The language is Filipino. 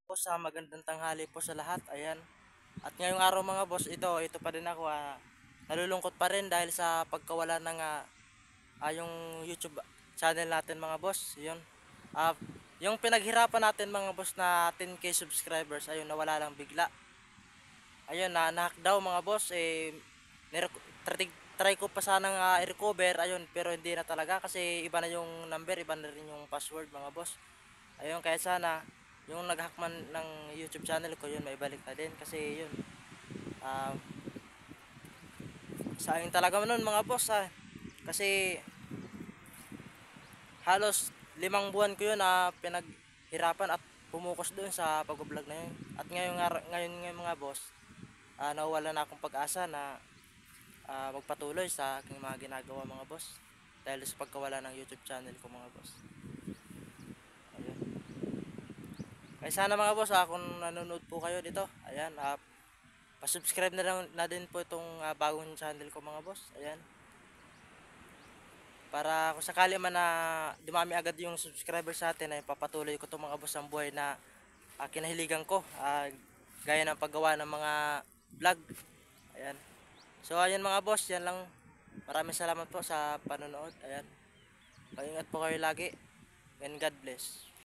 Po sa magandang tanghali po sa lahat. Ayan. At ngayong araw mga boss, ito pa din ako. Nalulungkot pa rin dahil sa pagkawala ng yung YouTube channel natin mga boss. Yun. Ah, yung pinaghirapan natin mga boss na 10k subscribers, ayun nawala lang bigla. Ayun na-hack daw mga boss try ko pa sanang i-recover ayun pero hindi na talaga kasi iba na yung number, iba na rin yung password mga boss. Ayun, kaya sana yung nag-hack man ng YouTube channel ko yun maibalik na din kasi yun ah sayang talaga nun mga boss kasi halos 5 buwan ko yun na pinaghirapan at pumukus doon sa pag-vlog na yun. At ngayon mga boss, nawala na akong pag-asa na magpatuloy sa aking mga ginagawa mga boss dahil sa pagkawala ng YouTube channel ko mga boss. Ayun. Kaya sana mga boss, kung nanonood po kayo dito, ayan, pa-subscribe na din po itong bagong channel ko mga boss. Ayan. Para kung sakali man na dumami agad yung subscribers natin ay papatuloy ko itong mga boss ang buhay na kinahiligan ko. Gaya ng paggawa ng mga vlog. Ayan. So ayan mga boss, yan lang. Maraming salamat po sa panonood. Ayan. Mag-ingat po kayo lagi. And God bless.